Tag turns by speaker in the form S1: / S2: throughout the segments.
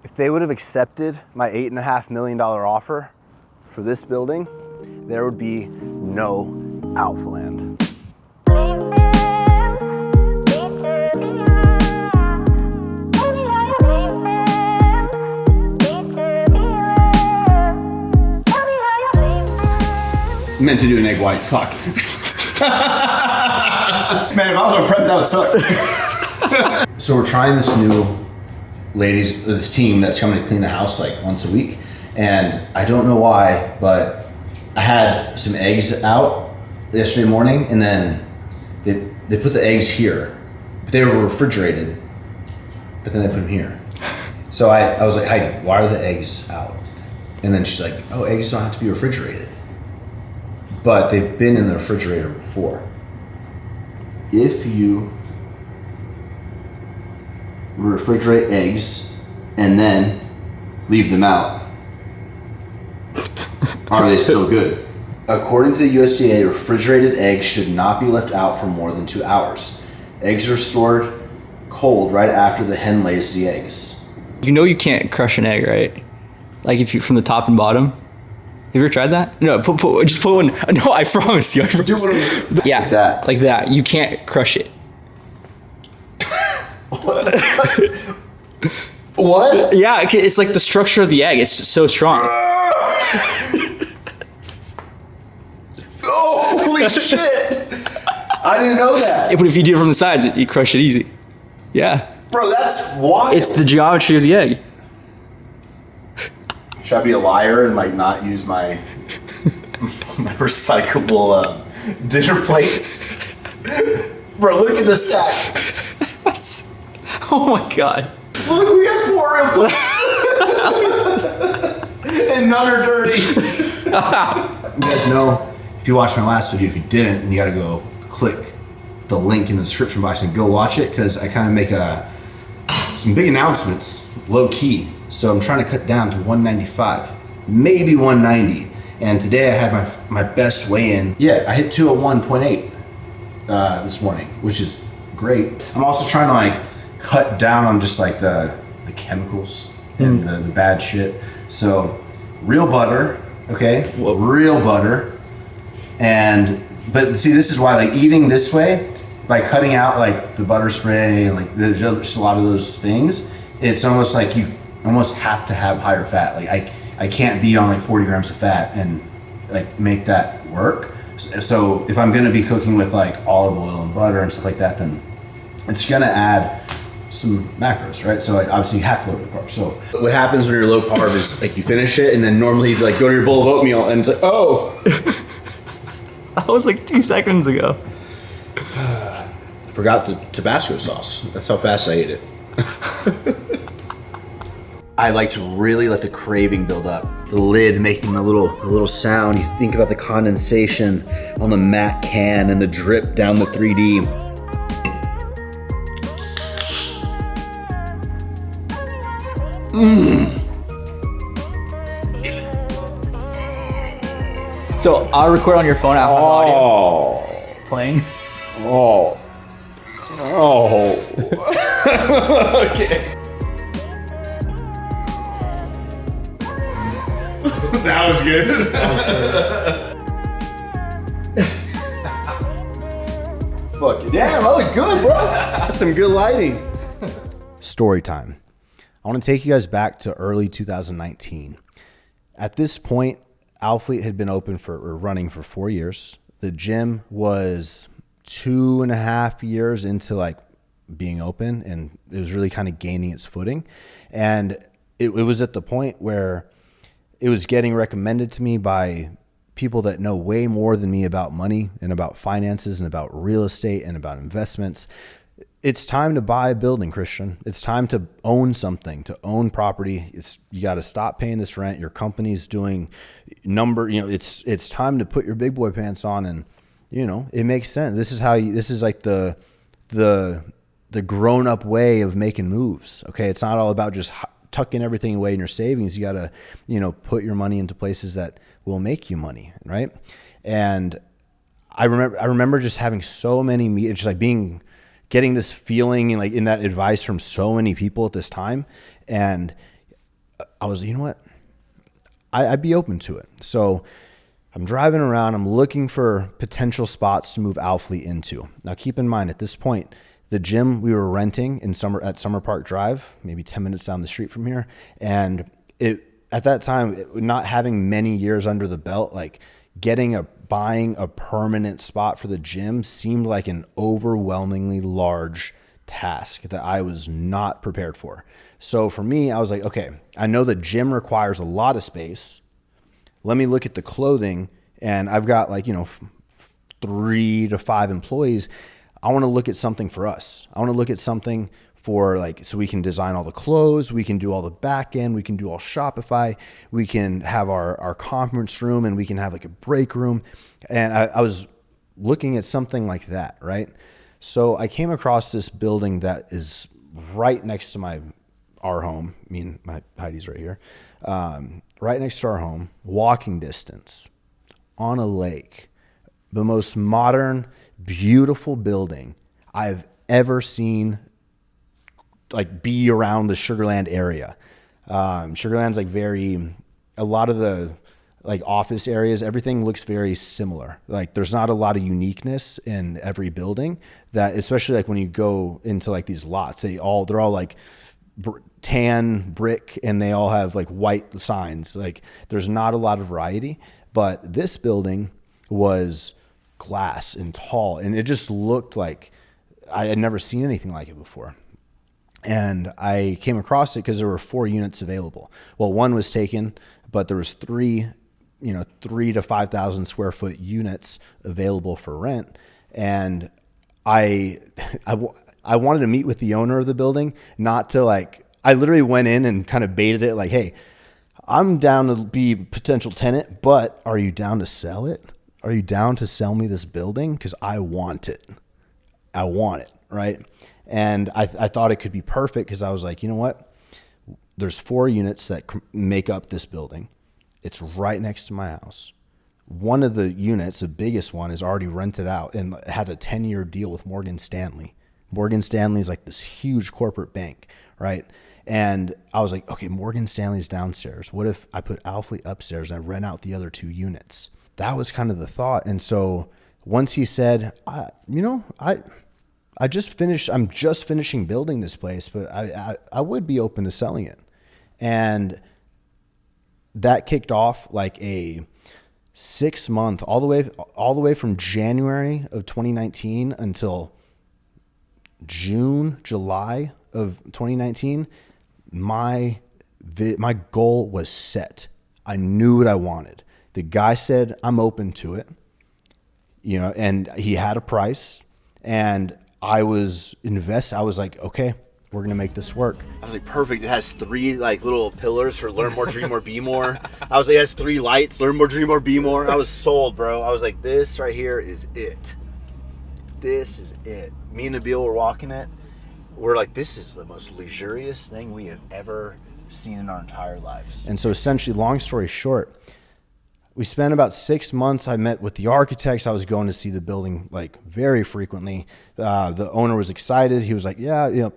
S1: If they would have accepted my $8.5 million offer for this building, there would be no Alphaland.
S2: Meant to do an egg white, fuck. Man, if I was on prep, that would suck. So we're trying this team that's coming to clean the house like once a week. And I don't know why, but I had some eggs out yesterday morning, and then they put the eggs here. They were refrigerated, but then they put them here. So I was like, Heidi, why are the eggs out? And then she's like, oh, eggs don't have to be refrigerated. But they've been in the refrigerator before. If you refrigerate eggs and then leave them out, are they still good? According to the USDA, refrigerated eggs should not be left out for more than 2 hours. Eggs are stored cold right after the hen lays the eggs.
S3: You know you can't crush an egg, right? Like if you from the top and bottom. Have you ever tried that? No, just put one. No, I promise you. Yeah, like that. You can't crush it.
S2: What?
S3: Yeah, it's like the structure of the egg. It's so strong.
S2: Oh, holy shit! I didn't know that.
S3: Yeah, but if you do it from the sides, you crush it easy. Yeah.
S2: Bro, that's wild.
S3: It's the geometry of the egg.
S2: Should I be a liar and like not use my recyclable dinner plates? Bro, look at the stack.
S3: Oh my god.
S2: Look, we have 4 plates. And none are dirty. You guys know, if you watched my last video, if you didn't, you gotta go click the link in the description box and go watch it, because I kind of make some big announcements, low key. So I'm trying to cut down to 195, maybe 190. And today I had my best weigh-in. Yeah, I hit 201.8 this morning, which is great. I'm also trying to like cut down on just like the chemicals and the bad shit. So real butter, okay?
S3: Whoa.
S2: Real butter. But see, this is why like eating this way, by cutting out like the butter spray and like there's just a lot of those things, it's almost like you almost have to have higher fat. Like I can't be on like 40 grams of fat and like make that work. So if I'm gonna be cooking with like olive oil and butter and stuff like that, then it's gonna add some macros, right? So like obviously you have to lower the carbs. So what happens when you're low carb is like you finish it and then normally you like go to your bowl of oatmeal and it's like, oh.
S3: That was like 2 seconds ago.
S2: Forgot the Tabasco sauce. That's how fast I ate it. I like to really let the craving build up. The lid making a little sound. You think about the condensation on the matte can and the drip down the 3D.
S3: So I'll record on your phone after audio playing.
S2: Oh. Okay. That was good. Fuck it. Damn, that looked good, bro. That's some good lighting. Story time. I want to take you guys back to early 2019. At this point, Alphaland had been open or running for 4 years. The gym was 2.5 years into like being open, and it was really kind of gaining its footing. And it was at the point where it was getting recommended to me by people that know way more than me about money and about finances and about real estate and about investments. It's time to buy a building, Christian. It's time to own something, to own property. You got to stop paying this rent. Your company's doing it's time to put your big boy pants on, and it makes sense. This is like the grown up way of making moves. Okay. It's not all about just tucking everything away in your savings. You got to, put your money into places that will make you money. Right. And I remember just having so many meetings, just like getting this feeling and like in that advice from so many people at this time. And I was, you know what? I'd be open to it. So I'm driving around. I'm looking for potential spots to move Alphalete into. Now, keep in mind, at this point, the gym we were renting at Summer Park Drive, maybe 10 minutes down the street from here, and at that time, not having many years under the belt, like buying a permanent spot for the gym seemed like an overwhelmingly large task that I was not prepared for. So for me, I was like, okay, I know the gym requires a lot of space. Let me look at the clothing, and I've got 3 to 5 employees. I want to look at something for us. I want to look at something for so we can design all the clothes, we can do all the back end, we can do all Shopify, we can have our conference room, and we can have a break room. And I was looking at something like that, right? So I came across this building that is right next to our home. Me and my Heidi's right here. Right next to our home, walking distance, on a lake. The most modern, beautiful building I've ever seen be around the Sugarland area. Sugarland's a lot of the office areas, everything looks very similar. There's not a lot of uniqueness in every building, that especially when you go into these lots, they're all tan brick, and they all have white signs. There's not a lot of variety, but this building was glass and tall, and it just looked like I had never seen anything like it before. And I came across it because there were 4 units available. Well, 1 was taken, but there was 3 to 5,000 square foot units available for rent. And I wanted to meet with the owner of the building, not to I literally went in and kind of baited it hey, I'm down to be a potential tenant, but are you down to sell it? Are you down to sell me this building? Because I want it. I want it, right? And I thought it could be perfect because I was like, you know what? There's 4 units that make up this building. It's right next to my house. One of the units, the biggest one, is already rented out and had a 10-year deal with Morgan Stanley. Morgan Stanley is this huge corporate bank, right? And I was like, okay, Morgan Stanley's downstairs. What if I put Alphalete upstairs and I rent out the other 2 units? That was kind of the thought. And so once he said, I'm just finishing building this place, but I would be open to selling it. And that kicked off a 6-month, all the way from January of 2019 until July of 2019. My goal was set. I knew what I wanted. The guy said, I'm open to it, and he had a price, and I was like, okay, we're going to make this work. I was like, perfect. It has 3 little pillars for learn more, dream more, be more. I was like, it has 3 lights, learn more, dream more, be more. I was sold, bro. I was like, this right here is it. This is it. Me and Nabil were walking it. We're like, this is the most luxurious thing we have ever seen in our entire lives. And so essentially, long story short, we spent about 6 months. I met with the architects. I was going to see the building very frequently. The owner was excited. He was like, yeah,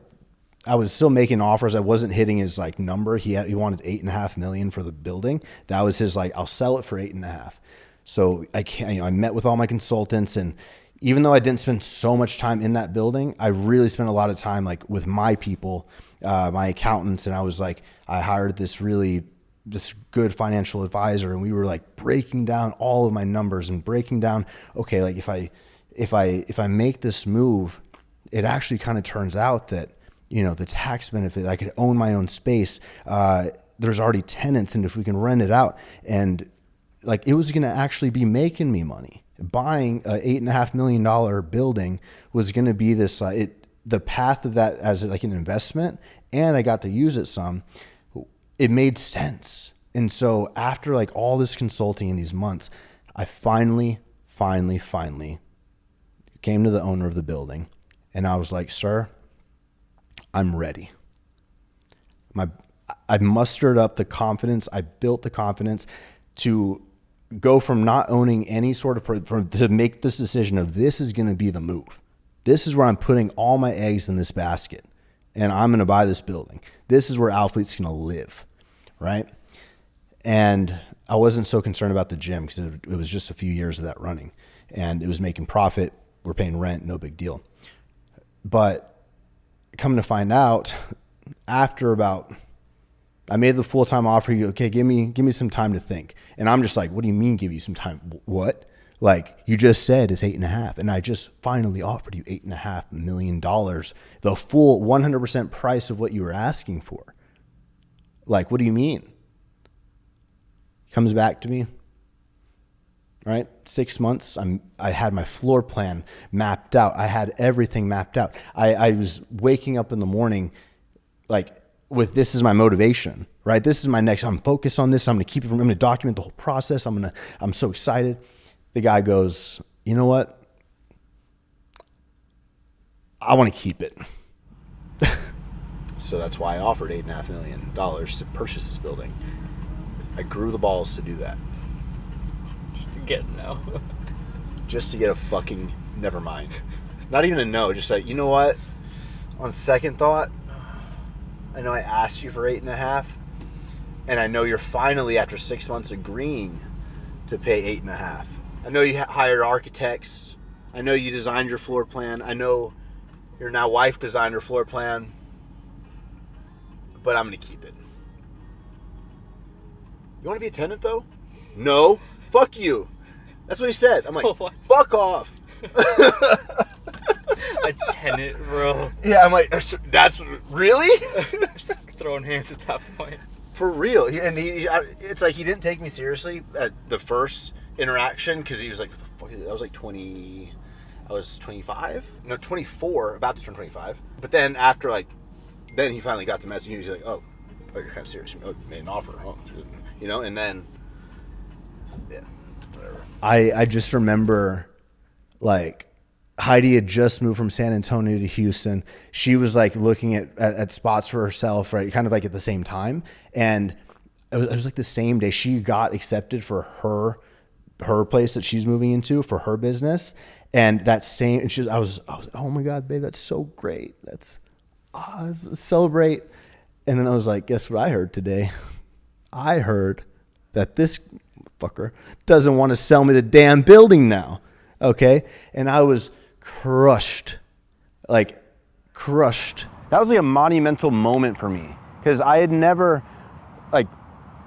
S2: I was still making offers. I wasn't hitting his number. He wanted $8.5 million for the building. That was his I'll sell it for 8.5. So I met with all my consultants, and even though I didn't spend so much time in that building, I really spent a lot of time with my people, my accountants, and I hired this good financial advisor, and we were breaking down all of my numbers and breaking down, okay, if I make this move, it actually kind of turns out that, the tax benefit, I could own my own space. There's already tenants, and if we can rent it out, and it was going to actually be making me money. Buying a $8.5 million building was going to be this, the path of that as an investment, and I got to use it some. It made sense. And so after all this consulting in these months, I finally came to the owner of the building, and I was like, sir, I'm ready. I mustered up the confidence. I built the confidence to go from not owning any sort of, to make this decision of this is going to be the move. This is where I'm putting all my eggs in this basket, and I'm going to buy this building. This is where Alphalete's going to live. right? And I wasn't so concerned about the gym because it was just a few years of that running, and it was making profit. We're paying rent, no big deal. But coming to find out, after I made the full-time offer. You go, okay, give me some time to think. And I'm just like, what do you mean give you some time? What? Like, you just said it's 8.5, and I just finally offered you $8.5 million, the full 100% price of what you were asking for. Like, what do you mean? Comes back to me, right? 6 months, I had my floor plan mapped out. I had everything mapped out. I was waking up in the morning, like, with this is my motivation, right? This is my next, I'm focused on this. I'm going to document the whole process. I'm so excited. The guy goes, you know what? I want to keep it. So that's why I offered $8.5 million to purchase this building. I grew the balls to do that.
S3: Just to get no.
S2: Just to get a fucking never mind. Not even a no, just like, you know what? On second thought, I know I asked you for 8.5, and I know you're finally, after 6 months, agreeing to pay 8.5. I know you hired architects. I know you designed your floor plan. I know your now wife designed her floor plan. But I'm going to keep it. You want to be a tenant, though? No. Fuck you. That's what he said. I'm like, what? Fuck off.
S3: A tenant, bro.
S2: Yeah, I'm like, that's really?
S3: Throwing hands at that point.
S2: For real. It's like he didn't take me seriously at the first interaction because he was like, what the fuck? I was like 20. I was 25? No, 24, about to turn 25. But then after, like, then he finally got the message. He was like, oh, you're kind of serious. Oh, you made an offer. Oh, you know, and then, yeah, whatever. I just remember, like, Heidi had just moved from San Antonio to Houston. She was, like, looking at spots for herself, right, kind of like at the same time. And it was like the same day she got accepted for her place that she's moving into for her business. And that same, and I was, oh my God, babe, that's so great. Let's celebrate. And then I was like, guess what I heard today? I heard that this fucker doesn't want to sell me the damn building now. Okay. And I was crushed. That was like a monumental moment for me because I had never like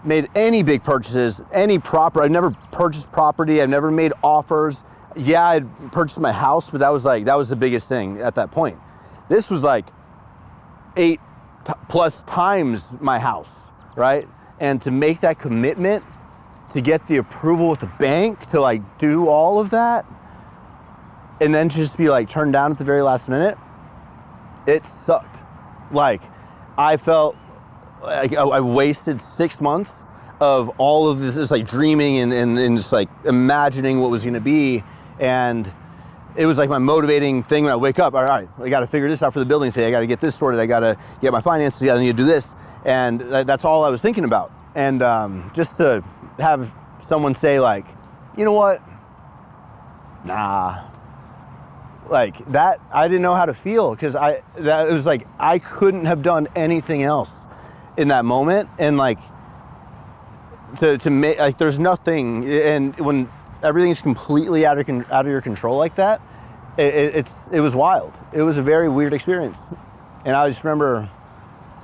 S2: made any big purchases, I've never purchased property. I've never made offers. Yeah, I'd purchased my house, but that was the biggest thing at that point. This was like 8+ times my house, right? And to make that commitment, to get the approval with the bank, to like do all of that, and then just be like turned down at the very last minute, it sucked. Like, I felt like I wasted 6 months of all of this, just like dreaming and just like imagining what was gonna be. And it was like my motivating thing when I wake up. All right, I got to figure this out for the building today. I got to get this sorted. I got to get my finances together. I need to do this. And that's all I was thinking about. And just to have someone say like, you know what? Nah. Like that, I didn't know how to feel because it was like I couldn't have done anything else in that moment. And like to make, like, there's nothing. And when everything's completely out of your control like that, it was wild. It was a very weird experience. And I just remember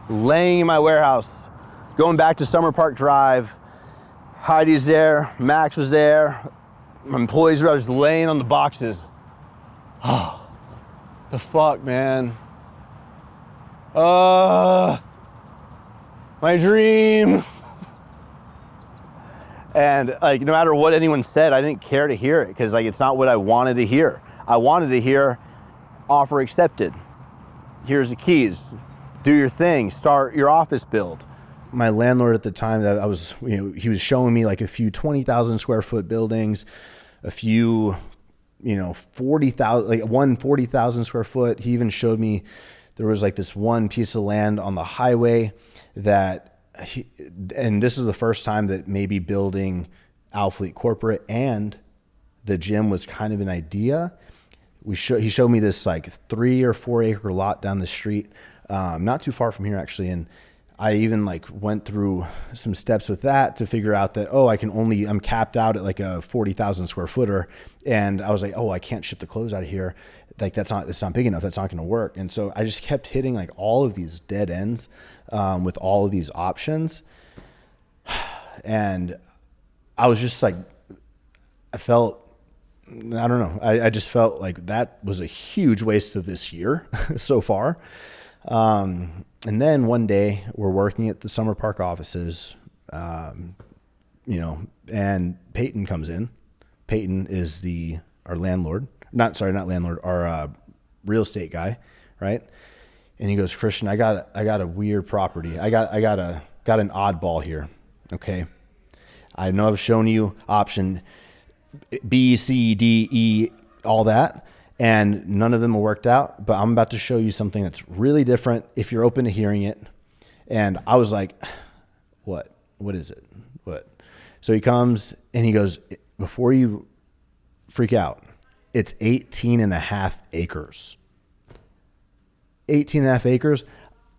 S2: laying in my warehouse, going back to Summer Park Drive. Heidi's there, Max was there, my employees were just laying on the boxes. Oh, the fuck, man. My dream. And like, no matter what anyone said, I didn't care to hear it because like it's not what I wanted to hear. I wanted to hear offer accepted. Here's the keys. Do your thing. Start your office build. My landlord at the time that I was, he was showing me like a few 20,000 square foot buildings, a few, 40,000, like one 40,000 square foot. He even showed me there was like this one piece of land on the highway that and this is the first time that maybe building Alphaland corporate and the gym was kind of an idea. He showed me this like 3 or 4 acre lot down the street, not too far from here actually. And I even like went through some steps with that to figure out that, oh, I'm capped out at like a 40,000 square footer. And I was like, oh, I can't ship the clothes out of here. Like it's not big enough. That's not going to work. And so I just kept hitting like all of these dead ends with all of these options. And I was just like, I don't know. I just felt like that was a huge waste of this year so far. And then one day we're working at the Summer Park offices, and Peyton comes in. Peyton is our landlord, not landlord, our real estate guy, right? And he goes, Christian, I got a weird property. I got an oddball here. Okay. I know I've shown you option B, C, D, E, all that. And none of them have worked out, but I'm about to show you something that's really different if you're open to hearing it. And I was like, what is it? What? So he comes and he goes, before you freak out, it's 18 and a half acres. 18 and a half acres.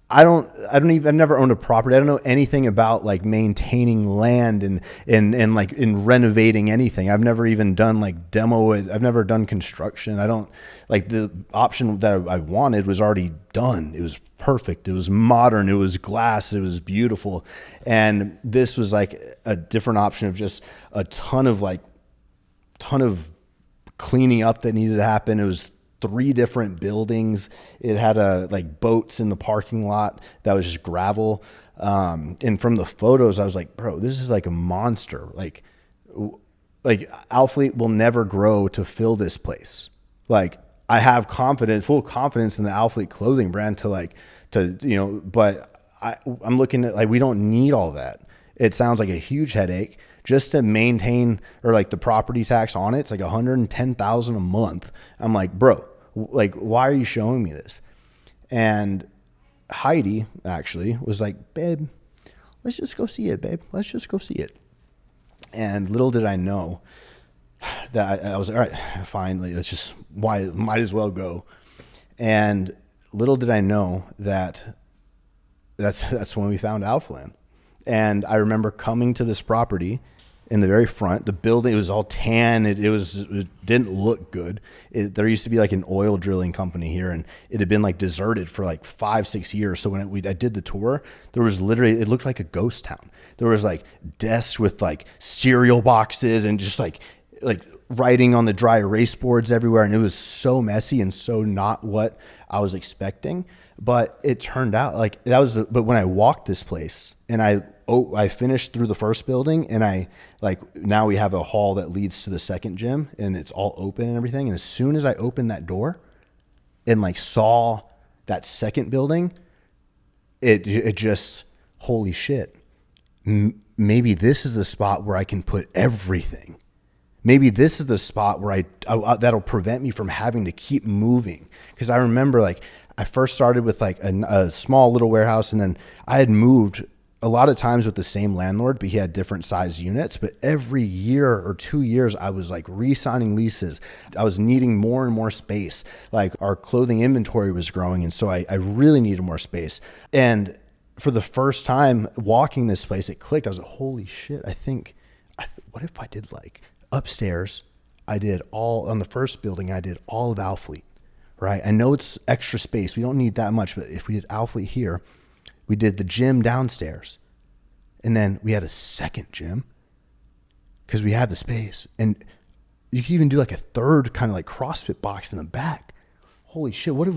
S2: I've never owned a property. I don't know anything about like maintaining land and like in renovating anything. I've never even done like demo. I've never done construction. I don't like the option that I wanted was already done. It was perfect. It was modern. It was glass. It was beautiful. And this was like a different option of just a ton of cleaning up that needed to happen. It was 3 different buildings. It had like boats in the parking lot that was just gravel. And from the photos, I was like, bro, this is like a monster. Like Alphalete will never grow to fill this place. Like I have full confidence in the Alphalete clothing brand but I'm looking at like, we don't need all that. It sounds like a huge headache just to maintain, or like the property tax on it. It's like $110,000 a month. I'm like, bro, like, why are you showing me this? And Heidi actually was like, babe, let's just go see it, babe. Let's just go see it. And little did I know that I was, all right, fine. Might as well go. And little did I know that that's when we found Alphaland. And I remember coming to this property in the very front. The building, it was all tan. It didn't look good. There used to be like an oil drilling company here, and it had been like deserted for like 5-6 years. So when I did the tour, there was literally, it looked like a ghost town. There was like desks with like cereal boxes and just like writing on the dry erase boards everywhere. And it was so messy and so not what I was expecting. But it turned out like but when I walked this place and I finished through the first building, and now we have a hall that leads to the second gym, and it's all open and everything. And as soon as I opened that door and like saw that second building, it just, holy shit. Maybe this is the spot where I can put everything. Maybe this is the spot where that'll prevent me from having to keep moving. Cause I remember like I first started with like a small little warehouse, and then I had moved a lot of times with the same landlord, but he had different size units. But every year or 2 years, I was like re-signing leases. I was needing more and more space. Like our clothing inventory was growing. And so I really needed more space. And for the first time walking this place, it clicked. I was like, holy shit. What if I did like upstairs? On the first building, I did all of Alphalete, right? I know it's extra space. We don't need that much, but if we did Alphalete here, we did the gym downstairs, and then we had a second gym because we had the space. And you could even do like a third kind of like CrossFit box in the back. Holy shit. What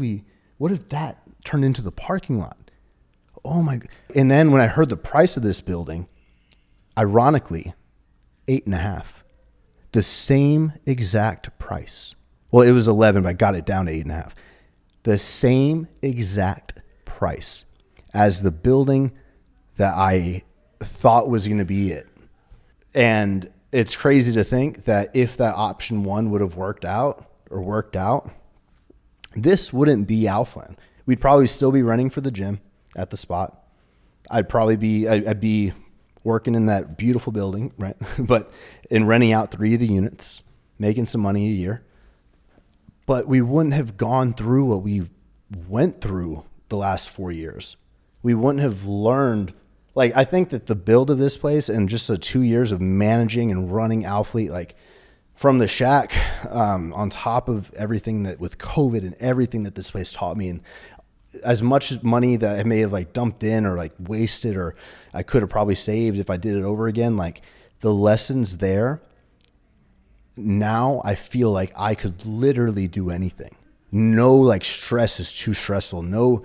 S2: if that turned into the parking lot? Oh my. And then when I heard the price of this building, ironically, 8.5, the same exact price. Well, it was 11, but I got it down to 8.5. The same exact price as the building that I thought was going to be it. And it's crazy to think that if that option 1 would have worked out, this wouldn't be Alphaland. We'd probably still be running for the gym at the spot. I'd be working in that beautiful building, right? But in renting out 3 of the units, making some money a year. But we wouldn't have gone through what we went through the last 4 years. we wouldn't have learned. Like, I think that the build of this place and just the 2 years of managing and running Alphalete, like from the shack, on top of everything that with COVID and everything that this place taught me, and as much money that I may have like dumped in or like wasted, or I could have probably saved if I did it over again, like the lessons there, now I feel like I could literally do anything. No like stress is too stressful. No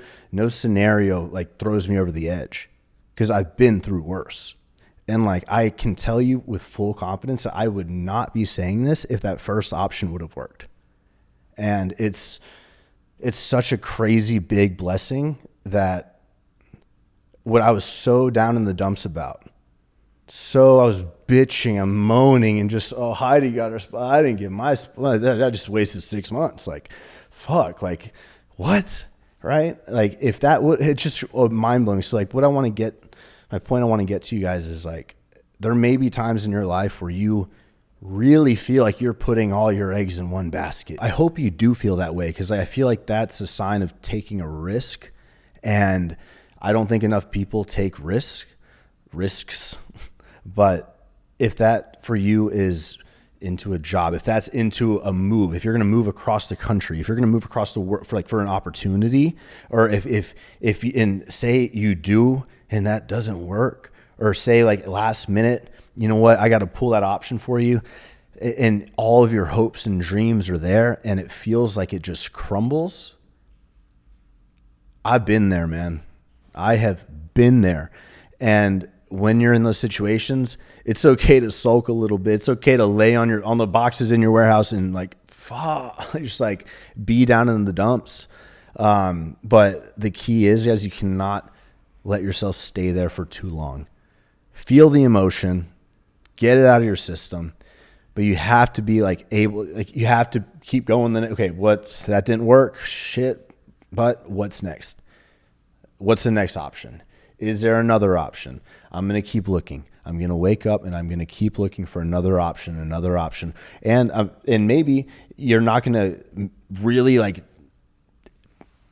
S2: scenario like throws me over the edge, because I've been through worse. And like, I can tell you with full confidence that I would not be saying this if that first option would have worked. And it's such a crazy big blessing that what I was so down in the dumps about. So I was bitching and moaning and just, oh, Heidi got her spot. I didn't get my spot. I just wasted 6 months. Like, fuck, like what? Right? Like, if that would, it's just mind blowing. So like, what I want to get, my point I want to get to you guys is like, there may be times in your life where you really feel like you're putting all your eggs in one basket. I hope you do feel that way, because I feel like that's a sign of taking a risk. And I don't think enough people take risks. But if that for you is into a job, if that's into a move, if you're going to move across the country, if you're going to move across the world for an opportunity, or if and say you do and that doesn't work, or say like last minute, you know what, I got to pull that option for you, and all of your hopes and dreams are there and it feels like it just crumbles. I've been there, man. I have been there. And when you're in those situations, it's okay to sulk a little bit. It's okay to lay on the boxes in your warehouse and like, fuck, just like be down in the dumps. But the key is, guys, you cannot let yourself stay there for too long. Feel the emotion, get it out of your system, but you have to be like you have to keep going. Then, okay, that didn't work, shit, but what's next? What's the next option? Is there another option? I'm going to keep looking. I'm going to wake up and I'm going to keep looking for another option. And maybe you're not going to really like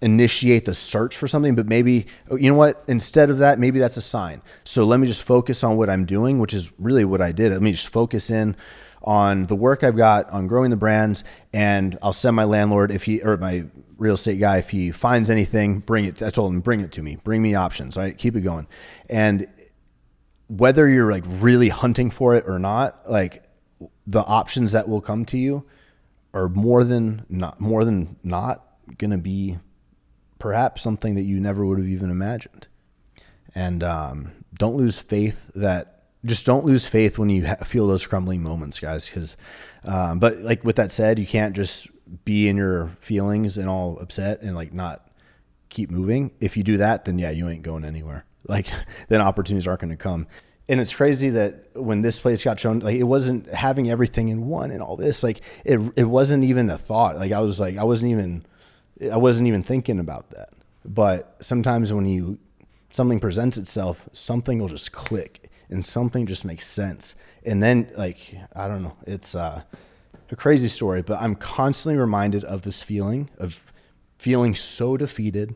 S2: initiate the search for something, but maybe, you know what, instead of that, maybe that's a sign. So let me just focus on what I'm doing, which is really what I did. Let me just focus in on the work I've got on growing the brands, and I'll send my landlord or my real estate guy, if he finds anything, bring it. I told him, bring it to me, bring me options. All right, keep it going. And whether you're like really hunting for it or not, like the options that will come to you are more than not going to be perhaps something that you never would have even imagined. And don't lose faith when you feel those crumbling moments, guys. Because, but like with that said, you can't just be in your feelings and all upset and like not keep moving. If you do that, then yeah, you ain't going anywhere. Like then opportunities aren't going to come. And it's crazy that when this place got shown, like it wasn't having everything in one and all this, like it wasn't even a thought. Like I wasn't even thinking about that. But sometimes when something presents itself, something will just click and something just makes sense. And then like, I don't know, it's a crazy story, but I'm constantly reminded of this feeling of feeling so defeated.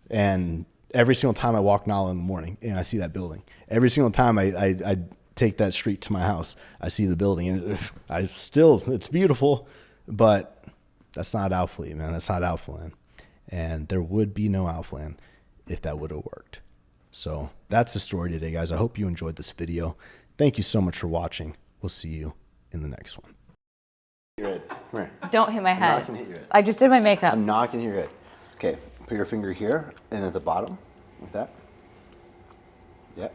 S2: And every single time I walk Nala in the morning and I see that building, every single time I take that street to my house, I see the building, and it's beautiful, but that's not Alphaland, man. That's not Alphaland. And there would be no Alphaland if that would have worked. So that's the story today, guys. I hope you enjoyed this video. Thank you so much for watching. We'll see you in the next one. Your head. Come here.
S4: Don't hit my head.
S1: I'm not gonna hit your head.
S4: I just did my makeup.
S1: I'm not gonna hit your head. Okay, put your finger here and at the bottom, like that. Yep.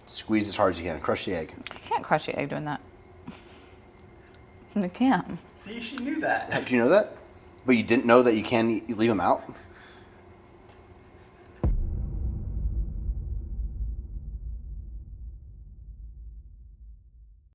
S1: Squeeze as hard as you can. Crush the egg.
S4: I can't crush the egg doing that. I can't.
S3: See, she knew that.
S1: Did you know that? But you didn't know that you can leave them out?